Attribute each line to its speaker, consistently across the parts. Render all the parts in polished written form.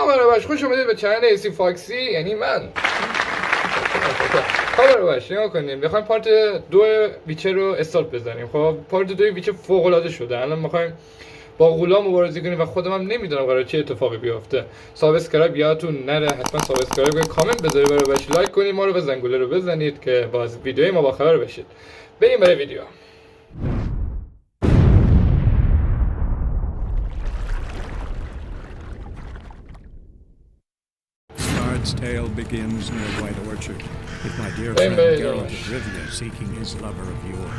Speaker 1: سلام بروبچ، خوش اومدید به چنل FOXY، یعنی من. بروبچ نگاه کنیم، میخوایم پارت 2 ویچر رو استارت بزنیم. خب پارت 2 ویچر فوق العاده شده. الان میخوایم با غول‌ها مبارزه کنیم و خودم هم نمیدونم قراره چه اتفاقی بیفته. سابسکرایب یادتون نره، حتما سابسکرایب کنید، کامنت بذارید، بروبچ لایک کنید، ما رو به زنگوله رو بزنید که باز ویدیوی ما با خبر بشید. بریم برای ویدیو.
Speaker 2: Its tale begins near White Orchard, with my dear friend Geralt of Rivia seeking his lover of yore,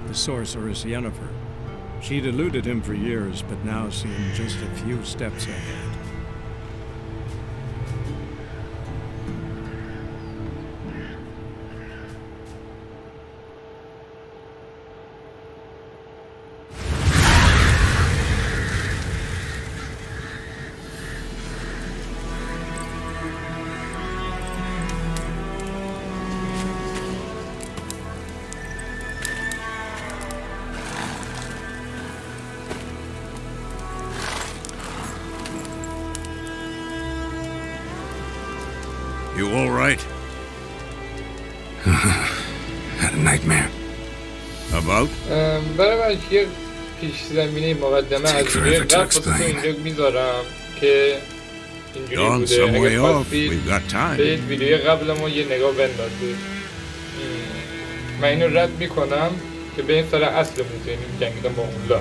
Speaker 2: the sorceress Yennefer. She'd eluded him for years, but now seemed just a few steps ahead.
Speaker 3: You all right?
Speaker 4: Had a nightmare.
Speaker 3: About?
Speaker 1: برای یه پیش زمینه مقدمه از ویدیو قبل واسه اینجا میذارم که اینجوری بوده. اگه خواستید برید ویدیو قبل ما یه نگاه بندازید. من اینو رد میکنم که به این سر اصل موزه جنگیدن با غولا.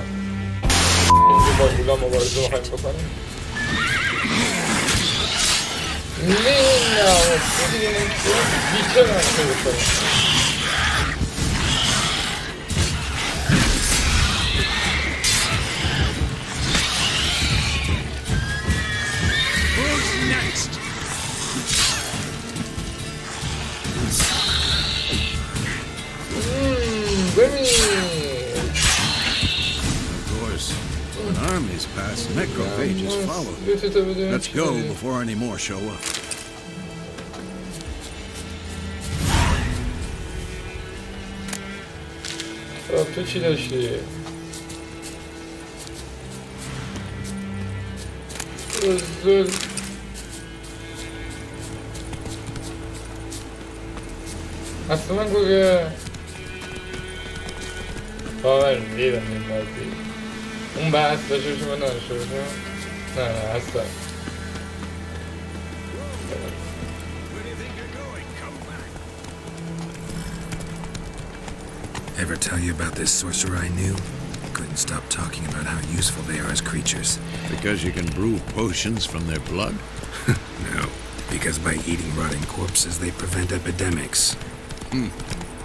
Speaker 1: اینجا با غولا مبارزه میخوایم بکنیم. نه بیشتر نمیشه بکنم.
Speaker 3: Armies pass, necrophages follow. Let's go before any more show up.
Speaker 1: تو چی داشتی؟ اصلا من گوگه باور دیدم این بازی اون بحث داشته شما نداشته باشم؟ نه اصلا
Speaker 4: Ever tell you about this sorcerer I knew? Couldn't stop talking about how useful they are as creatures.
Speaker 3: Because you can brew potions from their blood?
Speaker 4: No, because by eating rotting corpses they prevent epidemics.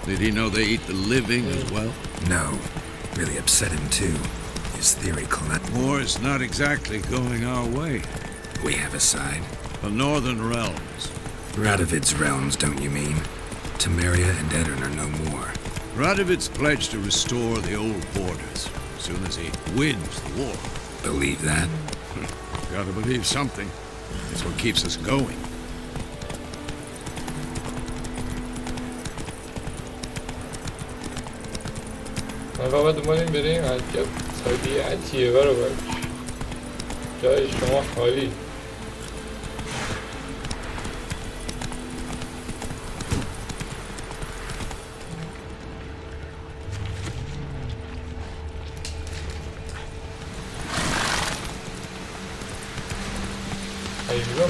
Speaker 3: Did he know they eat the living as well?
Speaker 4: No, really upset him too. His theory collapsed.
Speaker 3: War is not exactly going our way.
Speaker 4: We have a side.
Speaker 3: The northern realms.
Speaker 4: Radovid's realms, don't you mean? Temeria and Edirn are no more.
Speaker 3: Radovid's pledged to restore the old borders as soon as he wins the war.
Speaker 4: Believe that?
Speaker 3: Gotta believe something. It's what keeps us going.
Speaker 1: ما دنبالیم بریم عجب طبیعتیه بروبچ جای شما خالی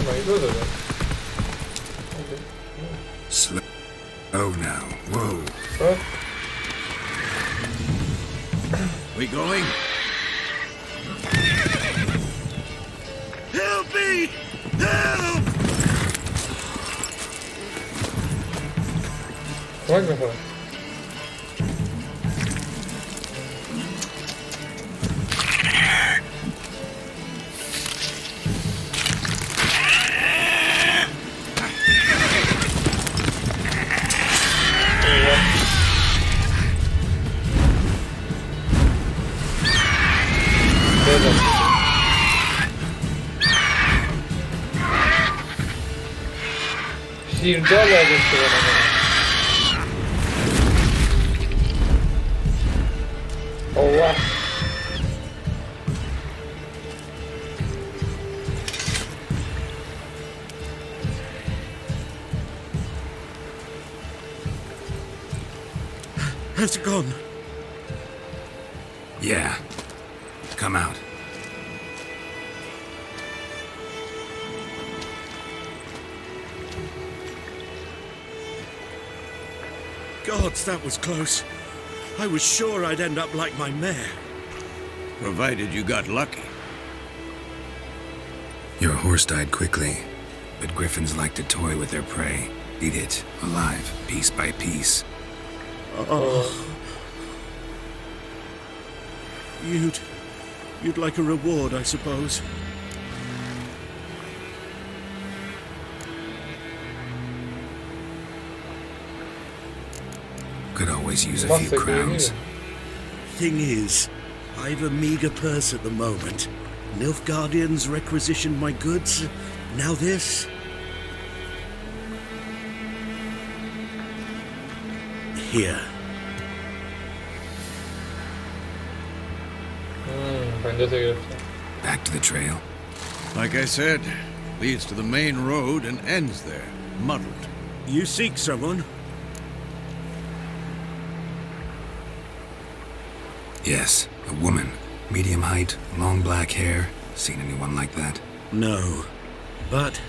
Speaker 1: مایدو داره
Speaker 4: Oh now, whoa.
Speaker 3: We going? Help me! Help!
Speaker 1: کمک میکنم شیردال داشته بانم اوه
Speaker 3: How's it gone?
Speaker 4: Yeah. Come out.
Speaker 3: Gods, that was close. I was sure I'd end up like my mare.
Speaker 5: Provided you got lucky.
Speaker 4: Your horse died quickly, but griffins like to toy with their prey. Eat it, alive, piece by piece.
Speaker 3: Oh. You'd like a reward, I suppose.
Speaker 4: Could always use a few crowns.
Speaker 3: Thing is, I've a meager purse at the moment. Nilfgaardians requisitioned my goods. Now this. Here.
Speaker 4: Back to the trail.
Speaker 5: Like I said, leads to the main road and ends there, muddled.
Speaker 3: You seek someone?
Speaker 4: Yes, a woman. Medium height, long black hair. Seen anyone like that?
Speaker 3: No. But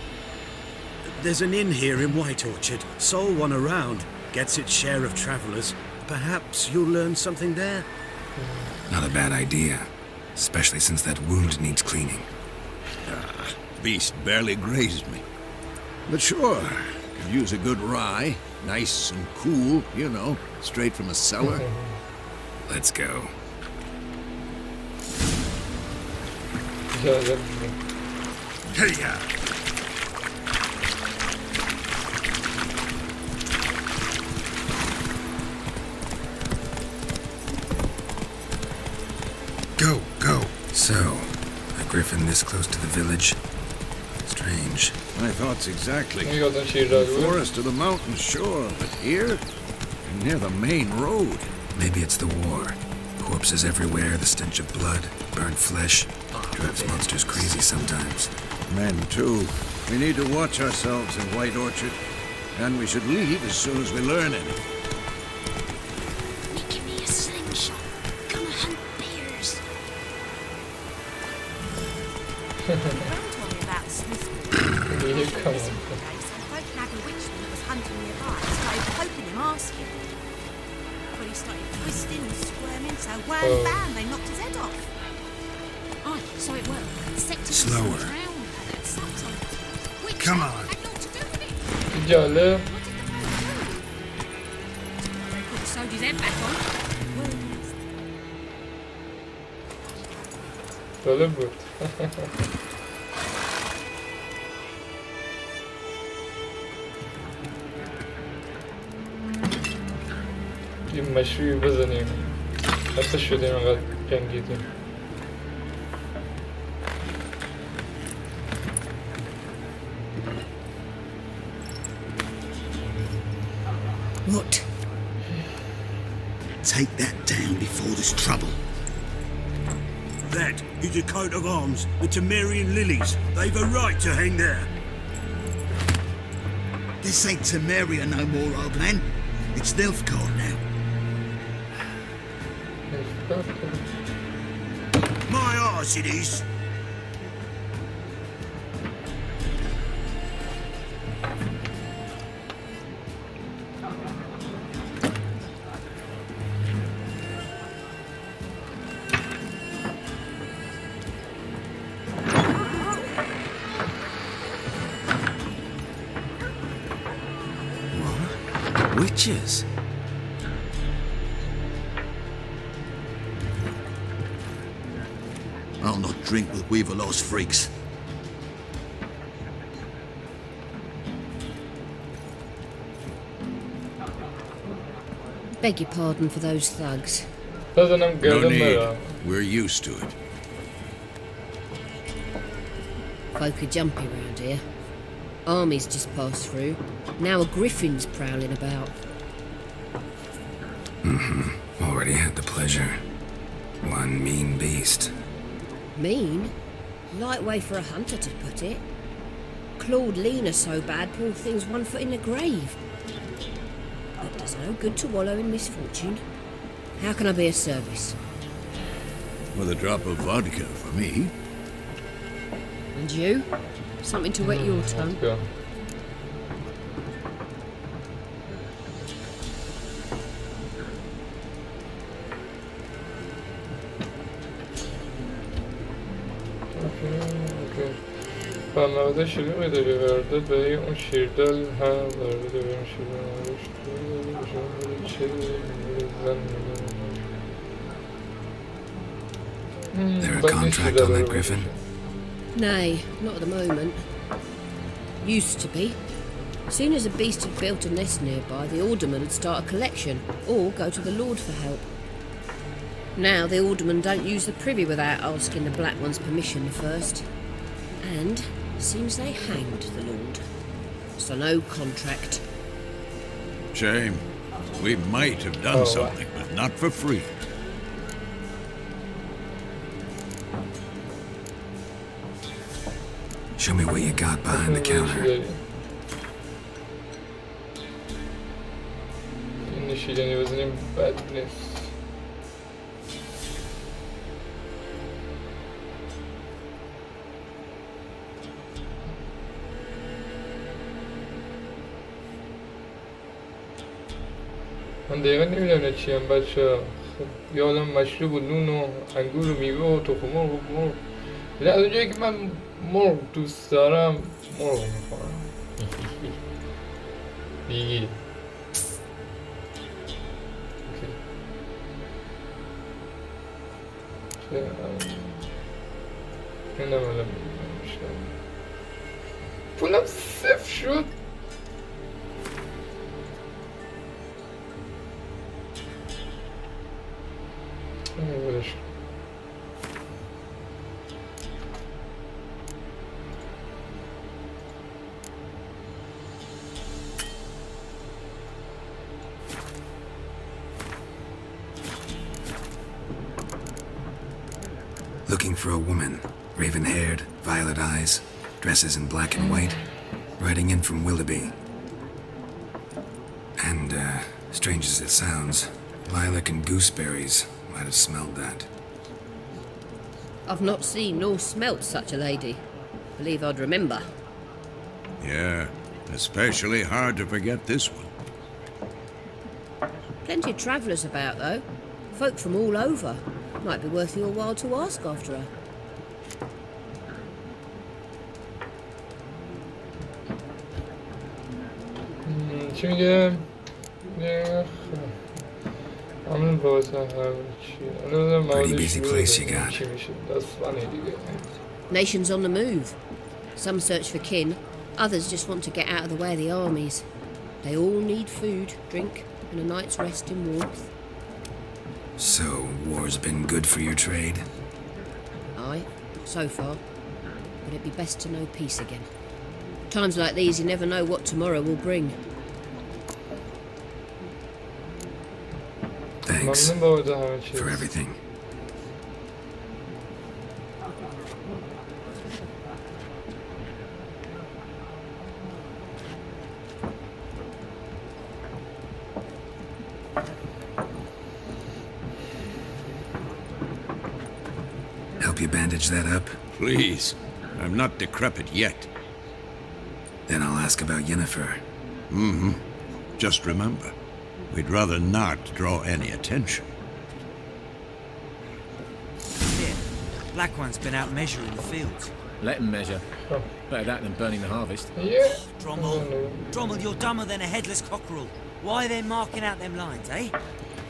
Speaker 3: there's an inn here in White Orchard. Sole one around. Gets its share of travelers. Perhaps you'll learn something there?
Speaker 4: Not a bad idea. Especially since that wound needs cleaning.
Speaker 5: Beast barely grazed me. But sure, could use a good rye. Nice and cool, you know, straight from a cellar.
Speaker 4: Let's go.
Speaker 3: Hey-ya!
Speaker 4: Go, go. So, a griffin this close to the village? Strange.
Speaker 5: My thoughts exactly. The forest or the mountains, sure, but here? Near the main road.
Speaker 4: Maybe it's the war. Corpses everywhere, the stench of blood, burnt flesh. Drives monsters crazy sometimes.
Speaker 5: Men, too. We need to watch ourselves in White Orchard. And we should leave as soon as we learn anything.
Speaker 6: Give me a slingshot. Come hunt bears.
Speaker 7: Don't tell me about Smithfield. Folk had a witchman that was hunting nearby. Started poking him, asking. But he started twisting and squirming, so wham bam, they knocked his head off.
Speaker 6: Aye, so it will.
Speaker 4: Slower. Come on.
Speaker 1: جالب.
Speaker 6: Sewed his head back on.
Speaker 1: جالب بود. یه مشروعی بزنیم. حتی شدیم انقدر جنگیدیم.
Speaker 3: What? Take that down before there's trouble. That is a coat of arms, the Temerian lilies. They've a right to hang there. This ain't Temeria no more, old man. It's Nilfgaard now. My arse it is.
Speaker 4: Witches?
Speaker 3: I'll not drink with Weaverlost freaks.
Speaker 6: Beg your pardon for those thugs.
Speaker 1: بزنم
Speaker 5: No
Speaker 1: گردم
Speaker 5: need.
Speaker 1: برم.
Speaker 5: We're used to it.
Speaker 6: Folk are jumpy round here. Armies just passed through. Now a griffin's prowling about.
Speaker 4: Already had the pleasure. One mean beast.
Speaker 6: Mean? Light way for a hunter to put it. Clawed Lena so bad, poor thing's 1 foot in the grave. It does no good to wallow in misfortune. How can I be of service?
Speaker 5: With a drop of vodka for me.
Speaker 6: And you? Something to wet your tongue?
Speaker 1: Go. مغازه شلوغی داری ورده برای اون شیردل هم ورده برای اون
Speaker 4: There a contract on that griffin?
Speaker 6: Nay, not at the moment. Used to be. Soon as a beast had built a nest nearby, the alderman would start a collection, or go to the Lord for help. Now the aldermen don't use the privy without asking the Black One's permission first. And seems they hanged the Lord. So no contract.
Speaker 5: Shame. We might have done something, but not for free.
Speaker 4: Show me what you got behind the counter.
Speaker 1: این نشیدنی بزنیم بد نیست. من دقیقا نمیدونم چی هم بچه. خب یه آدم مشروب و نون و انگور و میوه و تخم مرغ و مرغ. ولی از اونجایی که من مرغ دوست دارم مرغ میخورم. بیگی اینم الان میشنم پولم صفر شد.
Speaker 4: Looking for a woman, raven-haired, violet eyes, dresses in black and white, riding in from Willoughby. And, strange as it sounds, lilac and gooseberries might have smelled that.
Speaker 6: I've not seen nor smelt such a lady. Believe I'd remember.
Speaker 5: Yeah, especially hard to forget this one.
Speaker 6: Plenty of travellers about, though. Folk from all over. Might be worth your while to ask after her.
Speaker 1: چی میگه؟ همون بازه هم
Speaker 4: Pretty busy place you got.
Speaker 6: Nations on the move. Some search for kin, others just want to get out of the way of the armies. They all need food, drink, and a night's rest in warmth.
Speaker 4: So, war's been good for your trade?
Speaker 6: Aye, so far. But it'd be best to know peace again. Times like these, you never know what tomorrow will bring.
Speaker 4: Thanks for everything. Help you bandage that up?
Speaker 5: Please. I'm not decrepit yet.
Speaker 4: Then I'll ask about Yennefer.
Speaker 5: Mm-hmm. Just remember, we'd rather not draw any attention.
Speaker 8: Here, Black One's been out measuring the fields.
Speaker 9: Let him measure. Better that than burning the harvest.
Speaker 1: Yeah.
Speaker 8: Drommel, you're dumber than a headless cockerel. Why are they marking out them lines, eh?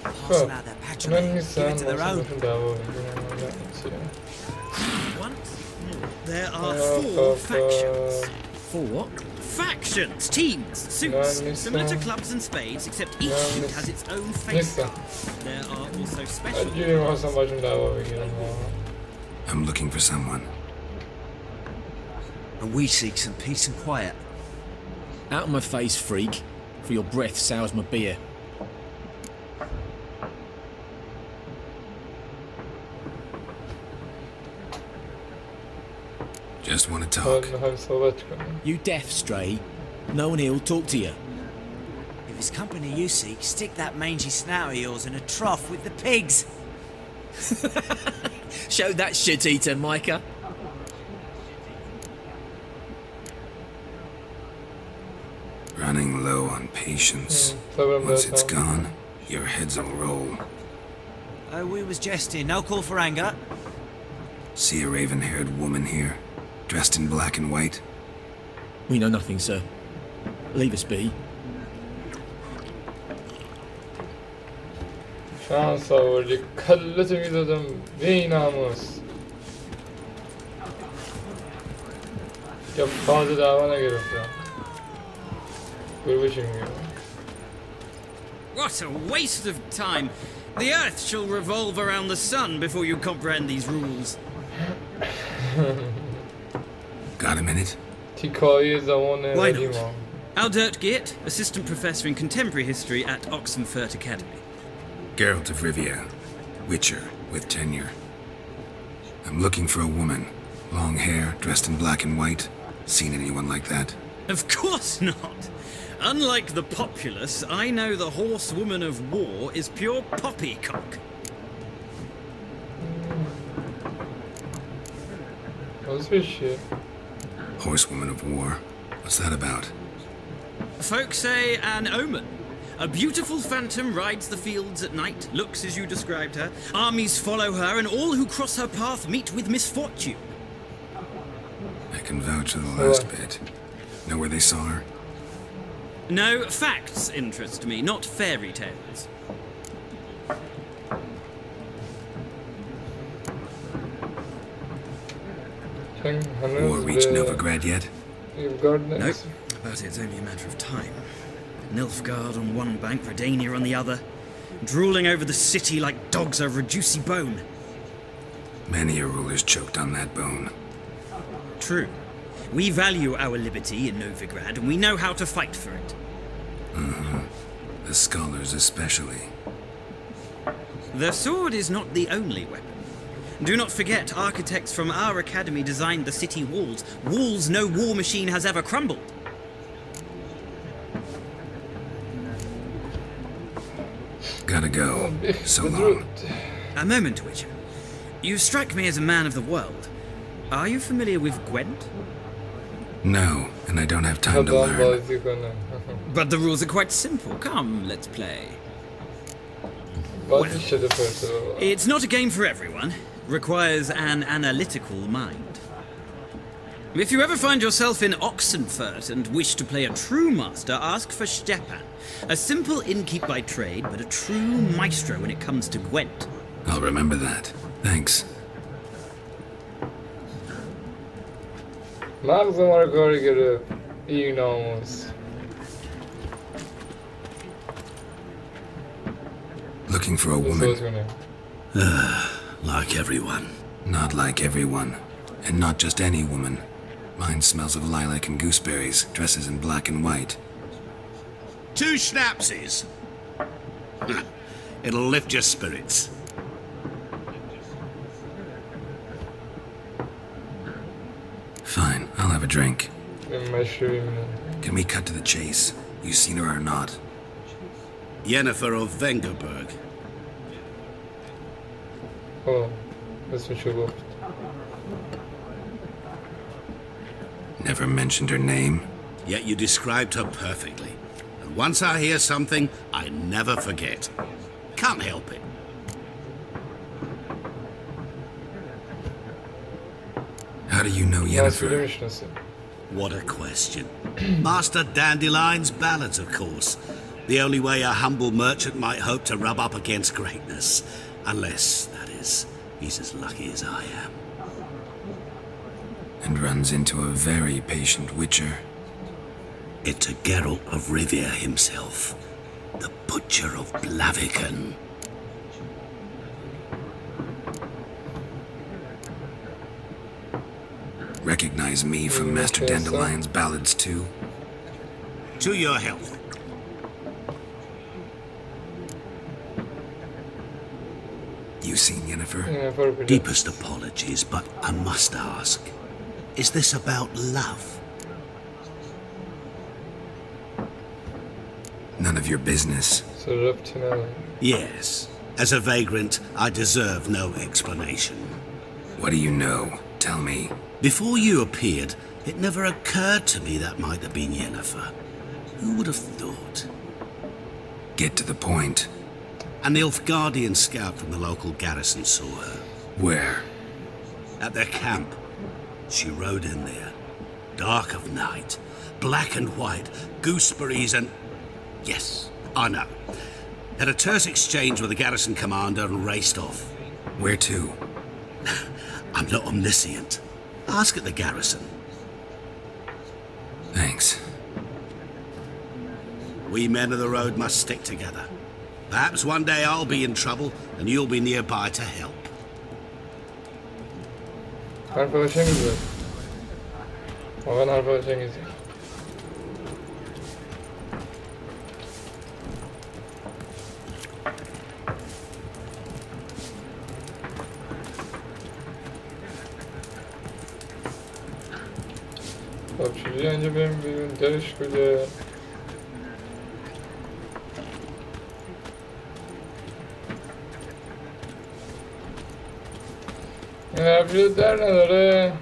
Speaker 8: Parcel out their patrimony, give it to their own.
Speaker 3: Once more, there are 4 factions.
Speaker 9: 4 what?
Speaker 3: Factions, teams, suits, similar to clubs and spades, except each suit has its own face. There are also special.
Speaker 4: I'm looking for someone.
Speaker 8: And we seek some peace and quiet.
Speaker 9: Out of my face, freak. For your breath sours my beer.
Speaker 4: Just want to talk.
Speaker 9: You deaf, Stray? No one here will talk to you.
Speaker 8: If If it's company you seek, stick that mangy snout of yours in a trough with the pigs.
Speaker 9: Show that shit-eater, Micah.
Speaker 4: Running low on patience. Once it's gone, your heads will roll.
Speaker 8: Oh, we was jesting. No call for anger.
Speaker 4: See a raven-haired woman here, dressed in black and white?
Speaker 9: We know nothing, sir. Leave us be.
Speaker 1: شانس آوردی کلتو میدادم بی ناموس یا فاز دعوا نگرفتم بروبچ میگم.
Speaker 10: What a waste of time! The Earth shall revolve around the sun before you comprehend these rules.
Speaker 4: Got a minute?
Speaker 1: تیکایی زمان
Speaker 10: Why
Speaker 1: قدیم
Speaker 10: not?
Speaker 1: ها.
Speaker 10: Aldert Geert, Assistant Professor in Contemporary History at Oxenfurt Academy.
Speaker 4: Geralt of Rivia, Witcher, with tenure. I'm looking for a woman. Long hair, dressed in black and white. Seen anyone like that?
Speaker 10: Of course not! Unlike the populace, I know the horsewoman of war is pure poppycock.
Speaker 1: What's this shit?
Speaker 4: Horsewoman of war? What's that about?
Speaker 10: FOXY an omen. A beautiful phantom rides the fields at night, looks as you described her. Armies follow her, and all who cross her path meet with misfortune.
Speaker 4: I can vouch for the last bit. Know where they saw her?
Speaker 10: No, facts interest me, not fairy tales.
Speaker 4: War reached Novigrad yet?
Speaker 10: Nope, but it's only a matter of time. Nilfgaard on one bank, Redania on the other, drooling over the city like dogs over a juicy bone.
Speaker 4: Many a ruler's choked on that bone.
Speaker 10: True. We value our liberty in Novigrad, and we know how to fight for it.
Speaker 4: The scholars especially.
Speaker 10: The sword is not the only weapon. Do not forget, architects from our academy designed the city walls. Walls no war machine has ever crumbled.
Speaker 4: Gotta go. So long.
Speaker 10: A moment, Witcher. You strike me as a man of the world. Are you familiar with Gwent?
Speaker 4: No, and I don't have time to learn.
Speaker 10: But the rules are quite simple. Come, let's play. It's not a game for everyone. Requires an analytical mind. If you ever find yourself in Oxenfurt and wish to play a true master, ask for Stepan. A simple innkeep by trade, but a true maestro when it comes to Gwent.
Speaker 4: I'll remember that. Thanks.
Speaker 1: مغز ما رو کاری گرفت این ناموس.
Speaker 4: Looking for a woman.
Speaker 3: Like everyone.
Speaker 4: Not like everyone. And not just any woman. Mine smells of lilac and gooseberries, dresses in black and white.
Speaker 3: 2 schnapsies. It'll lift your spirits.
Speaker 4: Fine, I'll have a drink. Can we cut to the chase? You seen her or not?
Speaker 3: Yennefer of Vengerberg.
Speaker 1: Oh, اسمشو گفت.
Speaker 4: Never mentioned her name.
Speaker 3: Yet you described her perfectly. And once I hear something, I never forget. Can't help it.
Speaker 4: How do you know Yennefer?
Speaker 3: What a question. Master Dandelion's ballads, of course. The only way a humble merchant might hope to rub up against greatness. Unless, that is, he's as lucky as I am.
Speaker 4: And runs into a very patient witcher.
Speaker 3: Into Geralt of Rivia himself. The Butcher of Blaviken.
Speaker 4: Recognize me from Master Dandelion's ballads too?
Speaker 3: To your health.
Speaker 4: You seen Yennefer?
Speaker 3: Deepest apologies, but I must ask. Is this about love?
Speaker 4: None of your business.
Speaker 3: Yes. As a vagrant, I deserve no explanation.
Speaker 4: What do you know? Tell me.
Speaker 3: Before you appeared, it never occurred to me that might have been Yennefer. Who would have thought?
Speaker 4: Get to the point.
Speaker 3: An Nilfgaardian scout from the local garrison saw her.
Speaker 4: Where?
Speaker 3: At their camp. She rode in there. Dark of night. Black and white. Gooseberries and... Yes, I know. Had a terse exchange with the garrison commander and raced off.
Speaker 4: Where to?
Speaker 3: I'm not omniscient. Ask at the garrison.
Speaker 4: Thanks.
Speaker 3: We men of the road must stick together. Perhaps one day I'll be in trouble and you'll be nearby to help.
Speaker 1: خب چجوری اینجا بریم بیرون؟ درش کجا؟ این حرفی در نداره؟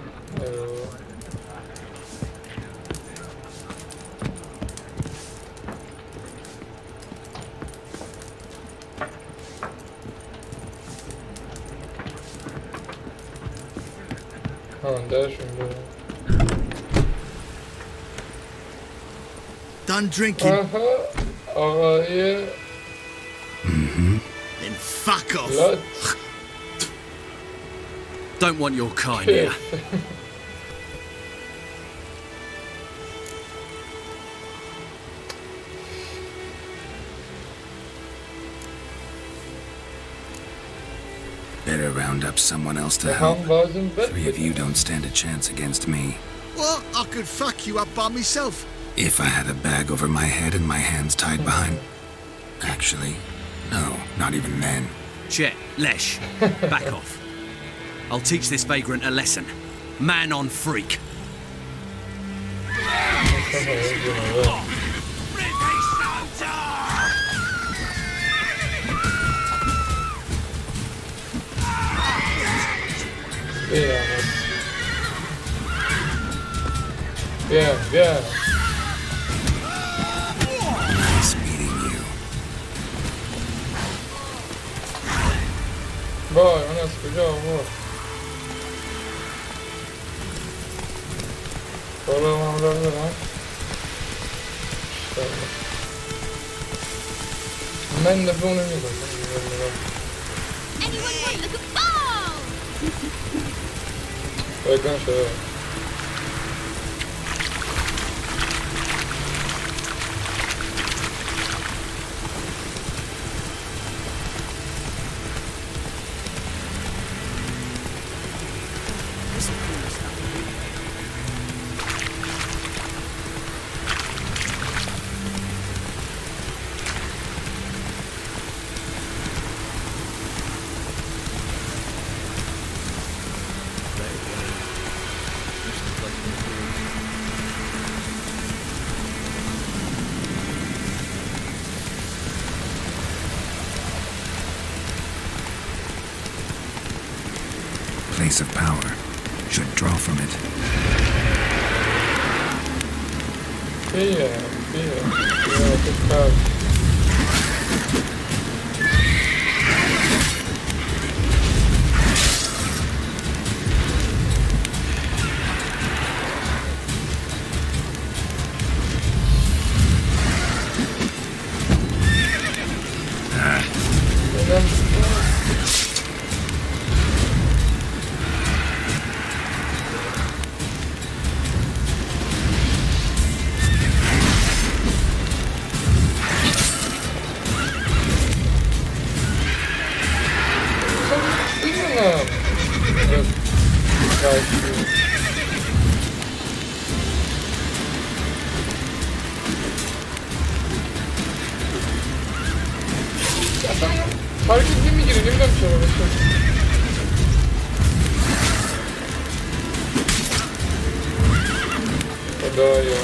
Speaker 1: درش اونجا.
Speaker 5: Done drinking.
Speaker 1: آقای
Speaker 5: Then fuck off.
Speaker 1: لات
Speaker 10: Don't want your kind here.
Speaker 4: Better round up someone else to help. Three of you don't stand a chance against me.
Speaker 5: Well, I could fuck you up by myself.
Speaker 4: If I had a bag over my head and my hands tied behind... Actually, no, not even then.
Speaker 10: Chet, Lesh, back off. I'll teach this vagrant a lesson. Man on freak.
Speaker 1: Yeah.
Speaker 4: Nice meeting you.
Speaker 1: وای من از کجا آورد؟ بالا هم را برم من دفعه اونو میگم بگم شده
Speaker 4: Place of power. Should draw from it.
Speaker 1: Yeah, good card. Hareket nemigira nemiram çabuk خدایا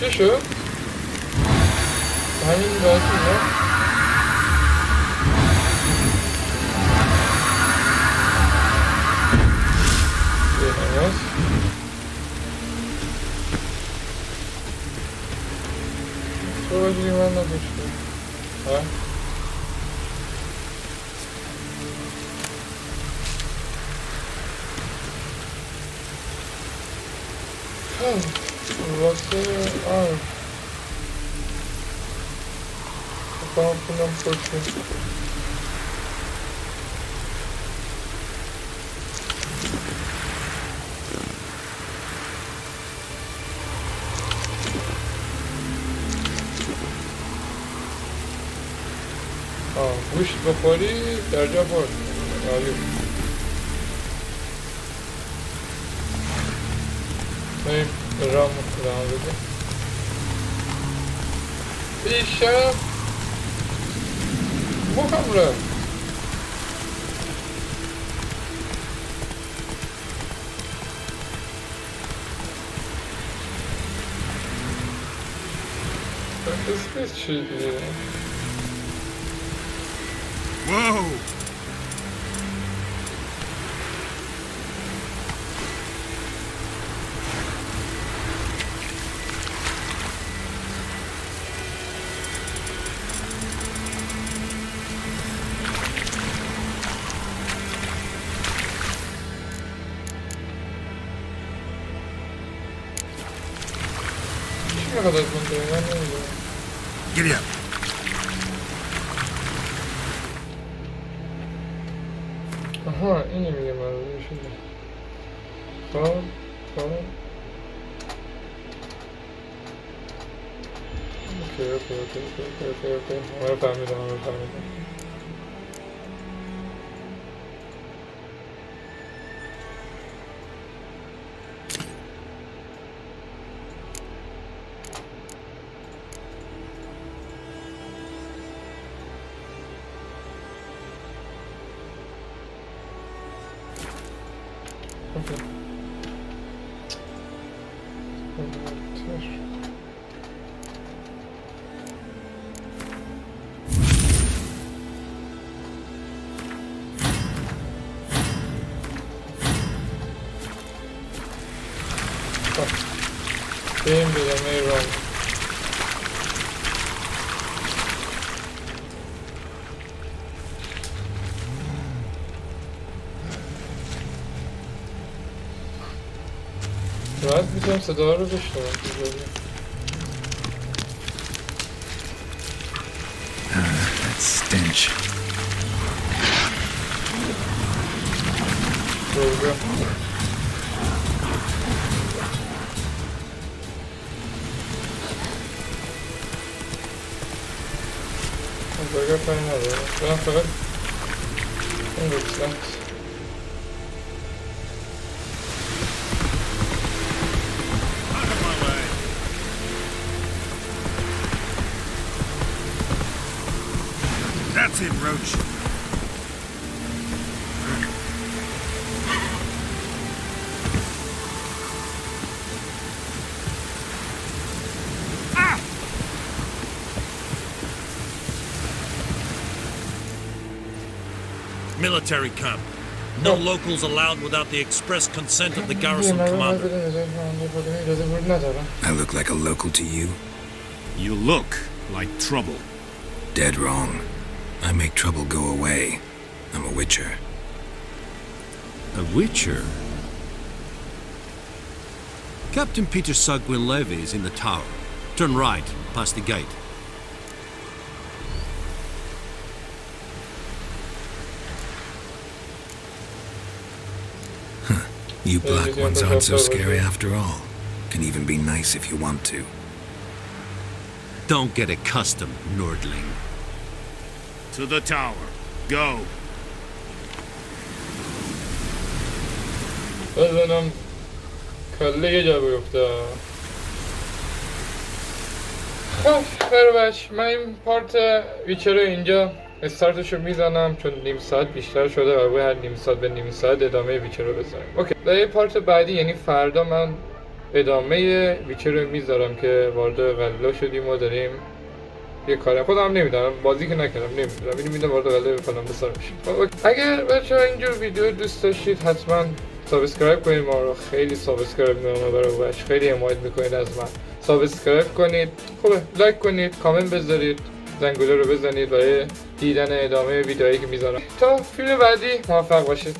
Speaker 1: چه شد؟ همین باید اینا زیرنویس تو باید دیگه من نداشته ها؟ واسه بکنم کنم پرچه گوشت بخوری در جا برد عالی بریم رام بده بیشتر مهم رفت اسمش چی دیگه
Speaker 5: Whoa! Giddy up.
Speaker 1: آها اینی میگه من رو شده خب اوکی من فهمیدم بریم بگم ایران راحت میتونم صدا رو بشنوم
Speaker 4: That stench.
Speaker 1: برگر کاری نداره برم فقط این رکسلت
Speaker 5: That's it, Roach. Military camp. No locals allowed without the express consent of the garrison commander.
Speaker 4: I look like a local to you?
Speaker 5: You look like trouble.
Speaker 4: Dead wrong. I make trouble go away. I'm a witcher.
Speaker 5: A witcher? Captain Peter Sagwin Levy is in the tower. Turn right, past the gate.
Speaker 4: You black ones aren't so scary after all. Can even be nice if you want to.
Speaker 5: Don't get accustomed, Nordling. To the tower. Go.
Speaker 1: بزنم کله یه جا بیفته خب بروبچ من این پارت ویچر رو اینجا استارتشو میزنم چون نیم ساعت بیشتر شده و باید هر نیم ساعت به نیم ساعت ادامه ویچر رو بزنم اوکی. در پارت بعدی یعنی فردا من ادامه ویچر رو میذارم که وارد قلعه شدیم و داریم یه کاری خودم نمیدونم، بازی که نکردم نمیدونم، اینو میدونم وارد قلعه فلان بسار میشیم. اگر بچه‌ها اینجور ویدیو دوست داشتید حتما سابسکرایب کنید ما رو، خیلی سابسکرایب میکنم بروبچ، خیلی حمایت میکنید از من. سابسکرایب کنید، خوبه، لایک کنید، کامنت بذارید، زنگوله رو بزنید برای دیدن ادامه ویدیوهایی که میذارم. تا فیلم بعدی موفق باشید.